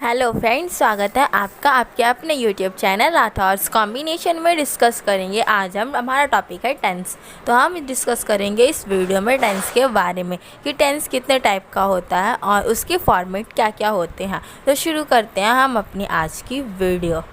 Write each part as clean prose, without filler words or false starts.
Hello friends, स्वागत है आपका आपके अपने यूट्यूब चैनल राठौर्स कॉम्बिनेशन में। डिस्कस करेंगे आज हमारा टॉपिक है टेंस। तो हम डिस्कस करेंगे इस वीडियो में टेंस के बारे में कि टेंस कितने टाइप का होता है और उसके फॉर्मेट क्या क्या होते हैं। तो शुरू करते हैं हम अपनी आज की वीडियो।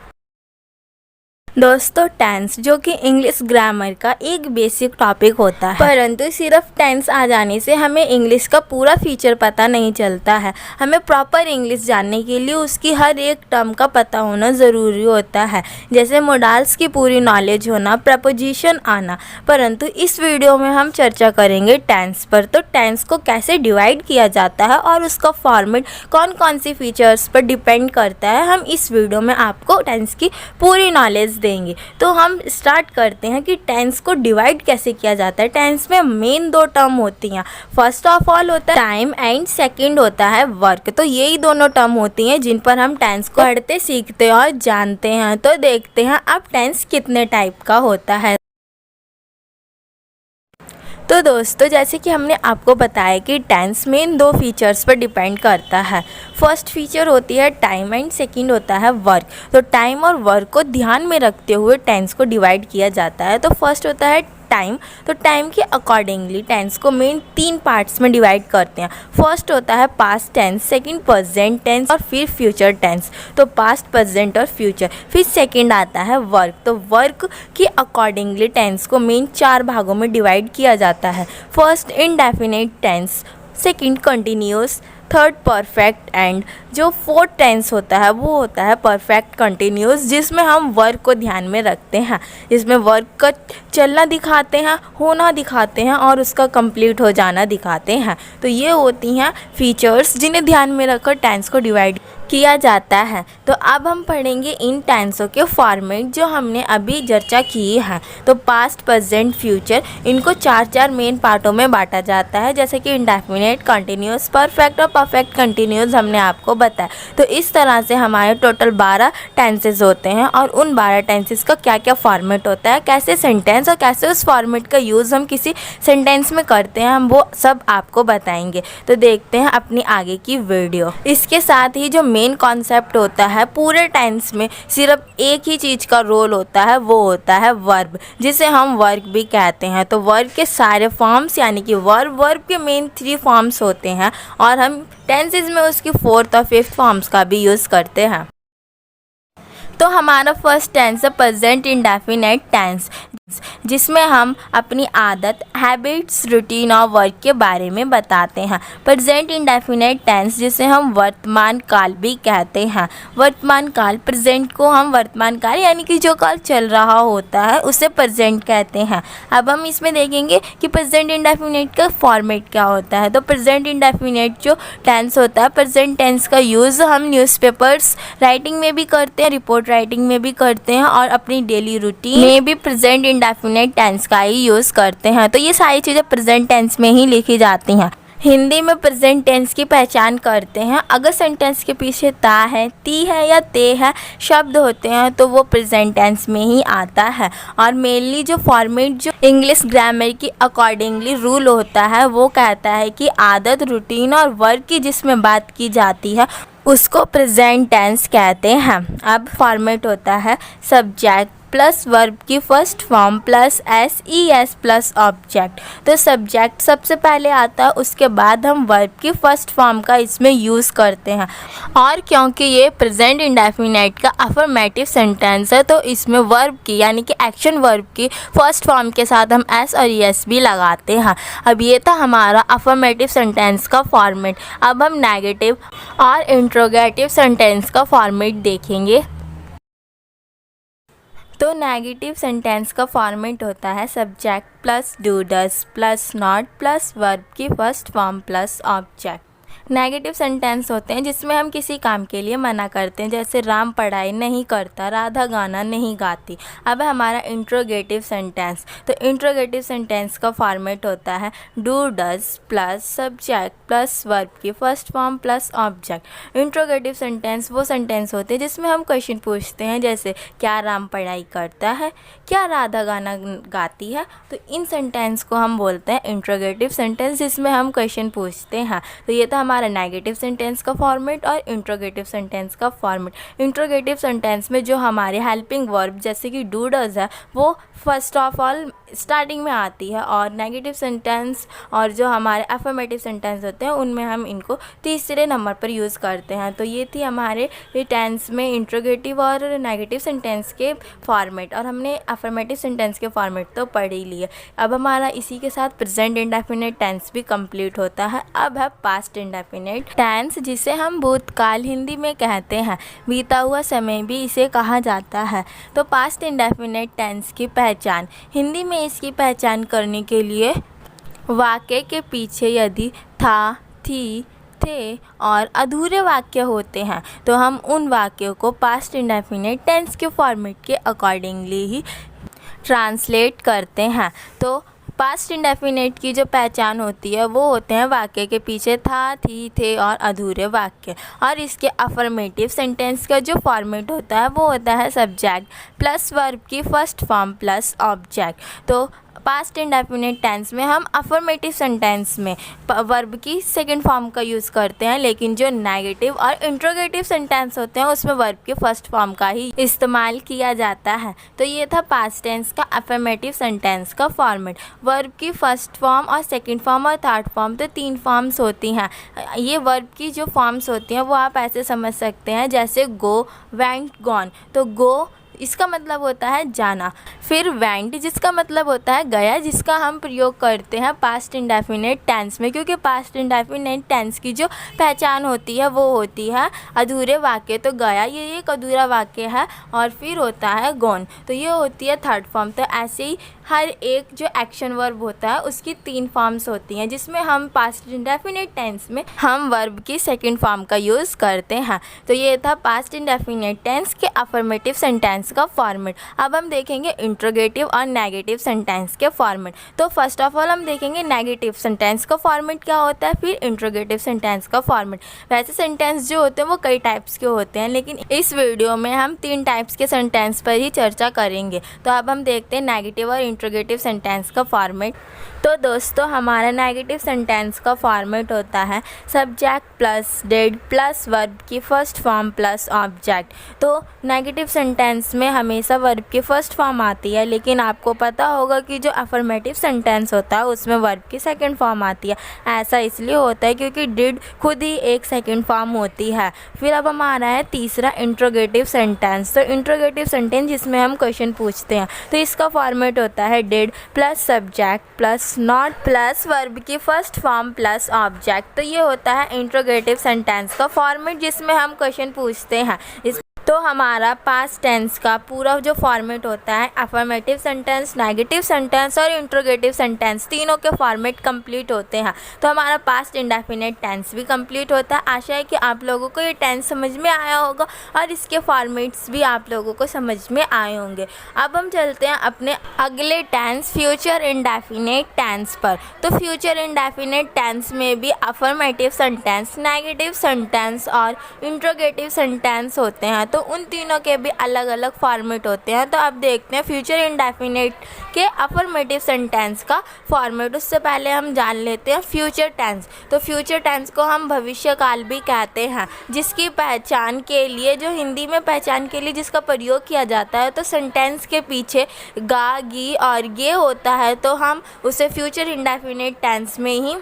दोस्तों, टेंस जो कि इंग्लिश ग्रामर का एक बेसिक टॉपिक होता है, परंतु सिर्फ टेंस आ जाने से हमें इंग्लिश का पूरा फीचर पता नहीं चलता है। हमें प्रॉपर इंग्लिश जानने के लिए उसकी हर एक टर्म का पता होना ज़रूरी होता है, जैसे मोडाल्स की पूरी नॉलेज होना, प्रपोजिशन आना। परंतु इस वीडियो में हम चर्चा करेंगे टेंस पर। तो टेंस को कैसे डिवाइड किया जाता है और उसका फॉर्मेट कौन कौन सी फीचर्स पर डिपेंड करता है, हम इस वीडियो में आपको टेंस की पूरी नॉलेज देंगे। तो हम स्टार्ट करते हैं कि टेंस को डिवाइड कैसे किया जाता है। टेंस में मेन दो टर्म होती हैं। फर्स्ट ऑफ ऑल होता है टाइम एंड सेकंड होता है वर्क। तो यही दोनों टर्म होती हैं जिन पर हम टेंस को पढ़ते, सीखते और जानते हैं। तो देखते हैं अब टेंस कितने टाइप का होता है। तो दोस्तों, जैसे कि हमने आपको बताया कि टेंस मेन दो फीचर्स पर डिपेंड करता है। फर्स्ट फीचर होती है टाइम एंड सेकंड होता है वर्क। तो टाइम और वर्क को ध्यान में रखते हुए टेंस को डिवाइड किया जाता है। तो फर्स्ट होता है टाइम। तो टाइम के अकॉर्डिंगली टेंस को मेन तीन पार्ट्स में डिवाइड करते हैं। फर्स्ट होता है past tense, second present tense और फिर फ्यूचर टेंस। तो पास्ट, प्रेजेंट और फ्यूचर। फिर सेकंड आता है वर्क। तो वर्क के अकॉर्डिंगली टेंस को मेन चार भागों में डिवाइड किया जाता है। First indefinite tense, second continuous, third perfect and जो फोर्थ टेंस होता है वो होता है परफेक्ट कंटिन्यूअस, जिसमें हम वर्क को ध्यान में रखते हैं, जिसमें वर्क का चलना दिखाते हैं, होना दिखाते हैं और उसका कंप्लीट हो जाना दिखाते हैं। तो ये होती हैं फीचर्स जिन्हें ध्यान में रखकर टेंस को डिवाइड किया जाता है। तो अब हम पढ़ेंगे इन टेंसों के फॉर्मेट जो हमने अभी चर्चा की है। तो पास्ट, प्रेजेंट, फ्यूचर, इनको चार चार मेन पार्टों में बांटा जाता है, जैसे कि इंडेफिनिट, कंटिन्यूअस, परफेक्ट और परफेक्ट कंटिन्यूअस हमने आपको बताया। तो इस तरह से हमारे टोटल 12 टेंसेज होते हैं और उन 12 टेंसेज का क्या क्या फॉर्मेट होता है, कैसे सेंटेंस और कैसे उस फॉर्मेट का यूज़ हम किसी सेंटेंस में करते हैं, हम वो सब आपको बताएंगे। तो देखते हैं अपनी आगे की वीडियो। इसके साथ ही जो मेन कॉन्सेप्ट होता है पूरे टेंस में, सिर्फ एक ही चीज़ का रोल होता है, वो होता है वर्ब, जिसे हम वर्क भी कहते हैं। तो वर्ब के सारे फॉर्म्स यानी कि वर्ब के मेन 3 फॉर्म्स होते हैं और हम टेंसेज में उसकी 4th और 5th फॉर्म्स का भी यूज़ करते हैं। तो हमारा फर्स्ट टेंस है प्रेजेंट इंडेफिनिट टेंस, जिसमें हम अपनी आदत, हैबिट्स, रूटीन और वर्क के बारे में बताते हैं। प्रेजेंट इंडेफिनिट टेंस जिसे हम वर्तमान काल भी कहते हैं। वर्तमान काल, प्रेजेंट को हम वर्तमान काल यानी कि जो काल चल रहा होता है उसे प्रेजेंट कहते हैं। अब हम इसमें देखेंगे कि प्रेजेंट इंडेफिनिट का फॉर्मेट क्या होता है। तो प्रेजेंट इंडेफिनिट जो टेंस होता है, प्रेजेंट टेंस का यूज़ हम न्यूज़पेपर्स राइटिंग में भी करते हैं, रिपोर्ट राइटिंग में भी करते हैं और अपनी डेली रूटीन में भी प्रेजेंट इंडेफिनिट टेंस का ही यूज़ करते हैं। तो ये सारी चीज़ें प्रेजेंट टेंस में ही लिखी जाती हैं। हिंदी में प्रेजेंट टेंस की पहचान करते हैं। अगर सेंटेंस के पीछे ता है, ती है या ते है शब्द होते हैं तो वो प्रेजेंट टेंस में ही आता है। और मेनली जो फॉर्मेट जो इंग्लिश ग्रामर की अकॉर्डिंगली रूल होता है वो कहता है कि आदत, रूटीन और वर्क की जिसमें बात की जाती है उसको प्रेजेंट टेंस कहते हैं। अब फॉर्मेट होता है सब्जेक्ट प्लस वर्ब की first form plus S plus object. तो सब्जेक्ट सबसे पहले आता है, उसके बाद हम वर्ब की फर्स्ट फॉर्म का इसमें यूज़ करते हैं। और क्योंकि ये प्रेजेंट इंडेफिनिट का अफर्मेटिव सेंटेंस है तो इसमें वर्ब की यानी कि एक्शन वर्ब की फर्स्ट फॉर्म के साथ हम एस और एस भी लगाते हैं। अब ये था हमारा अफर्मेटिव सेंटेंस का फॉर्मेट। अब हम नेगेटिव और इंट्रोगेटिव सेंटेंस का फॉर्मेट देखेंगे। तो नेगेटिव सेंटेंस का फॉर्मेट होता है subject plus do does plus not plus verb की first form plus object. Negative sentence होते हैं जिसमें हम किसी काम के लिए मना करते हैं, जैसे राम पढ़ाई नहीं करता, राधा गाना नहीं गाती। अब है हमारा इंट्रोगेटिव सेंटेंस। तो इंट्रोगेटिव सेंटेंस का फॉर्मेट होता है do does plus subject plus verb की first form plus object. Interrogative sentence वो सेंटेंस होते हैं जिसमें हम क्वेश्चन पूछते हैं, जैसे क्या राम पढ़ाई करता है, क्या राधा गाना गाती है। तो इन सेंटेंस को हम बोलते हैं इंट्रोगेटिव सेंटेंस जिसमें हम क्वेश्चन पूछते हैं। तो ये तो हमारा नेगेटिव सेंटेंस का फॉर्मेट और इंट्रोगेटिव सेंटेंस का फॉर्मेट। इंट्रोगेटिव सेंटेंस में जो हमारे हेल्पिंग वर्ब जैसे कि डू डज है वो फर्स्ट ऑफ ऑल स्टार्टिंग में आती है, और नेगेटिव सेंटेंस और जो हमारे अफर्मेटिव सेंटेंस होते हैं उनमें हम इनको तीसरे नंबर पर यूज़ करते हैं। तो ये थी हमारे टेंस में इंट्रोगेटिव और नेगेटिव सेंटेंस के फॉर्मेट, और हमने अफर्मेटिव सेंटेंस के फॉर्मेट तो पढ़ ही लिए। अब हमारा इसी के साथ प्रेजेंट इंडेफिनिट टेंस भी कंप्लीट होता है। अब है पास्ट इंडेफिनिट टेंस, जिसे हम भूतकाल हिंदी में कहते हैं, बीता हुआ समय भी इसे कहा जाता है। तो पास्ट इंडेफिनिट टेंस की पहचान, हिंदी में इसकी पहचान करने के लिए वाक्य के पीछे यदि था, थी, थे और अधूरे वाक्य होते हैं तो हम उन वाक्यों को पास्ट इंडेफिनिट टेंस के फॉर्मेट के अकॉर्डिंगली ही ट्रांसलेट करते हैं। तो पास्ट इंडेफिनिट की जो पहचान होती है वो होते हैं वाक्य के पीछे था, थी, थे और अधूरे वाक्य। और इसके अफर्मेटिव सेंटेंस का जो फॉर्मेट होता है वो होता है सब्जेक्ट प्लस वर्ब की फर्स्ट फॉर्म प्लस ऑब्जेक्ट। तो पास्ट इंडेफिनिट टेंस में हम अफर्मेटिव सेंटेंस में वर्ब की सेकंड फॉर्म का यूज़ करते हैं, लेकिन जो नेगेटिव और इंट्रोगेटिव सेंटेंस होते हैं उसमें वर्ब की फर्स्ट फॉर्म का ही इस्तेमाल किया जाता है। तो ये था पास्ट टेंस का अफर्मेटिव सेंटेंस का फॉर्मेट। वर्ब की फर्स्ट फॉर्म और सेकंड फॉर्म और थर्ड फॉर्म, तो 3 फॉर्म्स होती हैं। ये वर्ब की जो फॉर्म्स होती हैं वो आप ऐसे समझ सकते हैं जैसे गो, वेंट, गॉन। तो गो इसका मतलब होता है जाना, फिर वेंट जिसका मतलब होता है गया, जिसका हम प्रयोग करते हैं पास्ट इंडेफिनिट टेंस में, क्योंकि पास्ट इंडेफिनिट टेंस की जो पहचान होती है वो होती है अधूरे वाक्य। तो गया ये एक अधूरा वाक्य है, और फिर होता है गॉन, तो ये होती है थर्ड फॉर्म। तो ऐसे ही हर एक जो एक्शन वर्ब होता है उसकी 3 फॉर्म्स होती हैं, जिसमें हम पास्ट इंडेफिनिट टेंस में हम वर्ब की सेकंड फॉर्म का यूज़ करते हैं। तो ये था पास्ट इंडेफिनिट टेंस के अफर्मेटिव सेंटेंस का फॉर्मेट। अब हम देखेंगे इंट्रोगेटिव और नेगेटिव सेंटेंस के फॉर्मेट। तो फर्स्ट ऑफ ऑल हम देखेंगे नेगेटिव सेंटेंस का फॉर्मेट क्या होता है, फिर इंट्रोगेटिव सेंटेंस का फॉर्मेट। वैसे सेंटेंस जो होते हैं वो कई टाइप्स के होते हैं, लेकिन इस वीडियो में हम 3 टाइप्स के सेंटेंस पर ही चर्चा करेंगे। तो अब हम देखते हैं नेगेटिव और इंट्रोगेटिव सेंटेंस का फॉर्मेट। तो दोस्तों हमारा नेगेटिव सेंटेंस का फॉर्मेट होता है subject plus did plus verb की फर्स्ट फॉर्म प्लस ऑब्जेक्ट। तो नेगेटिव सेंटेंस में हमेशा वर्ब की फर्स्ट फॉर्म आती है, लेकिन आपको पता होगा कि जो अफर्मेटिव सेंटेंस होता है उसमें वर्ब की सेकंड फॉर्म आती है। ऐसा इसलिए होता है क्योंकि डिड खुद ही एक सेकंड फॉर्म होती है। फिर अब हमारा है तीसरा इंट्रोगेटिव सेंटेंस। तो इंट्रोगेटिव सेंटेंस जिसमें हम क्वेश्चन पूछते हैं, तो इसका फॉर्मेट होता है did plus subject plus not plus verb की फर्स्ट फॉर्म प्लस ऑब्जेक्ट। तो ये होता है इंट्रोगेटिव सेंटेंस का फॉर्मेट जिसमें हम क्वेश्चन पूछते हैं। तो हमारा पास्ट टेंस का पूरा जो फॉर्मेट होता है अफर्मेटिव सेंटेंस, नेगेटिव सेंटेंस और इंट्रोगेटिव सेंटेंस, तीनों के फॉर्मेट कंप्लीट होते हैं। तो हमारा पास्ट इंडेफिनिट टेंस भी कंप्लीट होता है। आशा है कि आप लोगों को ये टेंस समझ में आया होगा और इसके फॉर्मेट्स भी आप लोगों को समझ में आए होंगे। अब हम चलते हैं अपने अगले टेंस फ्यूचर इंडेफिनिट टेंस पर। तो फ्यूचर इंडेफिनिट टेंस में भी अफर्मेटिव सेंटेंस, नेगेटिव सेंटेंस और इंट्रोगेटिव सेंटेंस होते हैं। तो उन तीनों के भी अलग अलग फॉर्मेट होते हैं। तो अब देखते हैं फ्यूचर इंडेफिनिट के अफर्मेटिव सेंटेंस का फॉर्मेट। उससे पहले हम जान लेते हैं फ्यूचर टेंस। तो फ्यूचर टेंस को हम भविष्यकाल भी कहते हैं, जिसकी पहचान के लिए, जो हिंदी में पहचान के लिए जिसका प्रयोग किया जाता है, तो सेंटेंस के पीछे गा, गी और गे होता है, तो हम उसे फ्यूचर इंडेफिनिट टेंस में ही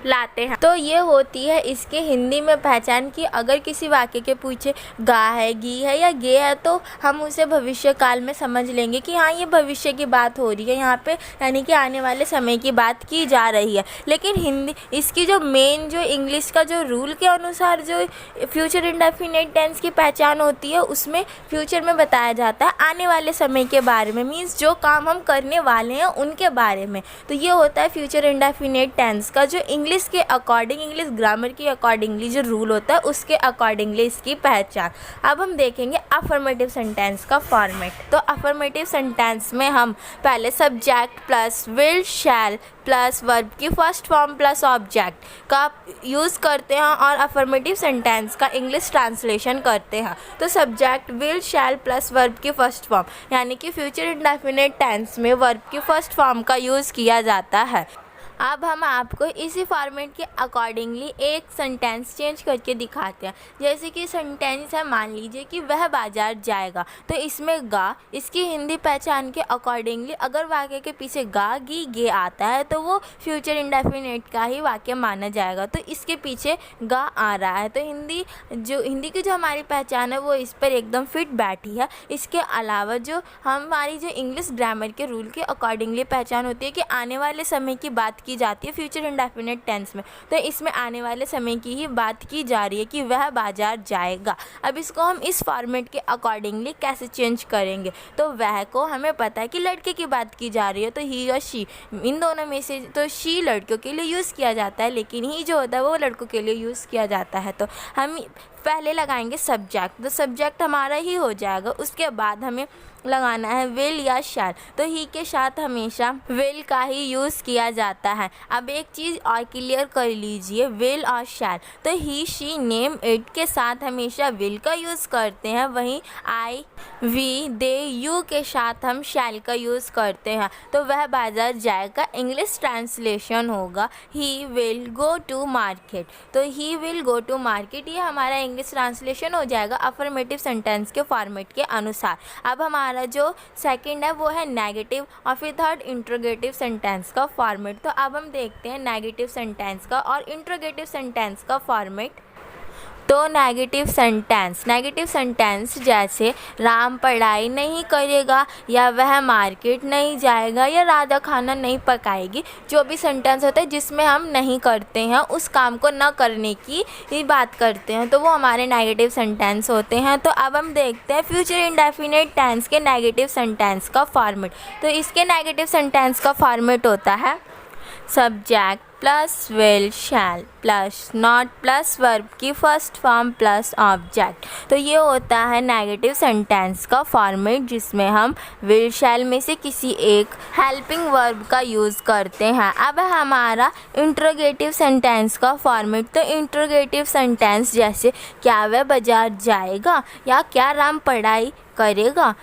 लाते हैं। तो ये होती है इसके हिंदी में पहचान की अगर किसी वाक्य के पीछे गा है, गी है या गे है, तो हम उसे भविष्य काल में समझ लेंगे कि हाँ ये भविष्य की बात हो रही है यहाँ पे, यानी कि आने वाले समय की बात की जा रही है। लेकिन हिंदी इसकी जो मेन जो इंग्लिश का जो रूल के अनुसार जो फ्यूचर इंडेफिनिट टेंस की पहचान होती है, उसमें फ्यूचर में बताया जाता है आने वाले समय के बारे में, मीन्स जो काम हम करने वाले हैं उनके बारे में। तो ये होता है फ्यूचर इंडेफिनिट टेंस का जो इंग्लिश के अकॉर्डिंग, इंग्लिश ग्रामर के अकॉर्डिंगली जो रूल होता है उसके अकॉर्डिंगली इसकी पहचान। अब हम देखेंगे अफर्मेटिव सेंटेंस का फॉर्मेट। तो अफर्मेटिव सेंटेंस में हम पहले subject plus will, shell plus verb की फर्स्ट फॉर्म प्लस ऑब्जेक्ट का यूज़ करते हैं और अफर्मेटिव सेंटेंस का इंग्लिश ट्रांसलेशन करते हैं। तो subject will, shell plus verb की फर्स्ट फॉर्म, यानी कि फ्यूचर इंडेफिनिट टेंस में वर्ब की फर्स्ट फॉर्म का यूज़ किया जाता है। अब हम आपको इसी फॉर्मेट के अकॉर्डिंगली एक सेंटेंस चेंज करके दिखाते हैं। जैसे कि सेंटेंस है, मान लीजिए कि वह बाजार जाएगा, तो इसमें गा, इसकी हिंदी पहचान के अकॉर्डिंगली अगर वाक्य के पीछे गा गी गे आता है तो वो फ्यूचर इंडेफिनिट का ही वाक्य माना जाएगा। तो इसके पीछे गा आ रहा है, तो हिंदी की जो हमारी पहचान है वो इस पर एकदम फिट बैठी है। इसके अलावा जो हमारी जो इंग्लिश ग्रामर के रूल के अकॉर्डिंगली पहचान होती है कि आने वाले समय की बात की जाती है फ्यूचर इंडेफिनिट टेंस में, तो इसमें आने वाले समय की ही बात की जा रही है कि वह बाजार जाएगा। अब इसको हम इस फॉर्मेट के अकॉर्डिंगली कैसे चेंज करेंगे, तो वह को हमें पता है कि लड़के की बात की जा रही है, तो ही और शी, इन दोनों में से तो शी लड़कियों के लिए यूज़ किया जाता है, लेकिन ही जो होता है वो लड़कों के लिए यूज़ किया जाता है। तो हम पहले लगाएंगे सब्जेक्ट, तो सब्जेक्ट हमारा ही हो जाएगा। उसके बाद हमें लगाना है विल या शैल, तो ही के साथ हमेशा विल का ही यूज़ किया जाता है। अब एक चीज़ और क्लियर कर लीजिए, विल और शैल, तो ही शी नेम इट के साथ हमेशा विल का यूज़ करते हैं, वहीं आई वी दे यू के साथ हम शैल का यूज़ करते हैं। तो वह बाजार जाएगा इंग्लिश ट्रांसलेशन होगा he will go to market, तो he will go to market ये हमारा इंग्लिश ट्रांसलेशन हो जाएगा अफर्मेटिव सेंटेंस के फॉर्मेट के अनुसार। अब हमारा जो सेकंड है वो है नेगेटिव और फिर थर्ड इंट्रोगेटिव सेंटेंस का फॉर्मेट। तो अब हम देखते हैं नेगेटिव सेंटेंस का और इंट्रोगेटिव सेंटेंस का फॉर्मेट। तो नेगेटिव सेंटेंस जैसे राम पढ़ाई नहीं करेगा, या वह मार्केट नहीं जाएगा, या राधा खाना नहीं पकाएगी, जो भी सेंटेंस होता है जिसमें हम नहीं करते हैं, उस काम को न करने की ही बात करते हैं, तो वो हमारे नेगेटिव सेंटेंस होते हैं। तो अब हम देखते हैं फ्यूचर इंडेफिनिट टेंस के नेगेटिव सेंटेंस का फॉर्मेट। तो इसके नेगेटिव सेंटेंस का फॉर्मेट होता है subject plus will shell plus not plus verb की फर्स्ट फॉर्म प्लस ऑब्जेक्ट। तो ये होता है नेगेटिव सेंटेंस का फॉर्मेट, जिसमें हम विल शैल में से किसी एक हेल्पिंग वर्ब का यूज़ करते हैं। अब हमारा इंट्रोगेटिव सेंटेंस का फॉर्मेट। तो इंट्रोगेटिव सेंटेंस जैसे क्या वह बाजार जाएगा, या क्या राम पढ़ाई करेगा,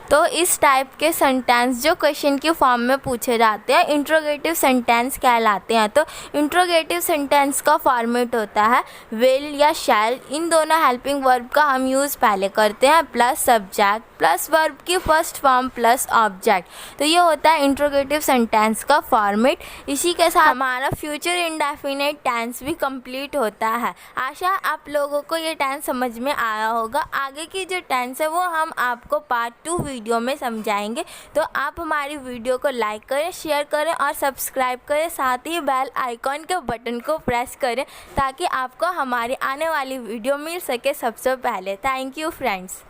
तो इस टाइप के सेंटेंस जो क्वेश्चन की फॉर्म में पूछे जाते हैं इंट्रोगेटिव सेंटेंस कहलाते हैं। तो इंट्रोगेटिव सेंटेंस का फॉर्मेट होता है विल या शैल, इन दोनों हेल्पिंग वर्ब का हम यूज़ पहले करते हैं, प्लस सब्जेक्ट प्लस वर्ब की फर्स्ट फॉर्म प्लस ऑब्जेक्ट। तो ये होता है इंट्रोगेटिव सेंटेंस का फॉर्मेट। इसी के साथ हमारा फ्यूचर इंडेफिनिट टेंस भी कंप्लीट होता है। आशा आप लोगों को ये टेंस समझ में आया होगा। आगे की जो टेंस है वो हम आपको पार्ट 2 वीडियो में समझाएंगे। तो आप हमारी वीडियो को लाइक करें, शेयर करें और सब्सक्राइब करें, साथ ही बेल आइकॉन के बटन को प्रेस करें ताकि आपको हमारी आने वाली वीडियो मिल सके सबसे पहले। Thank you friends.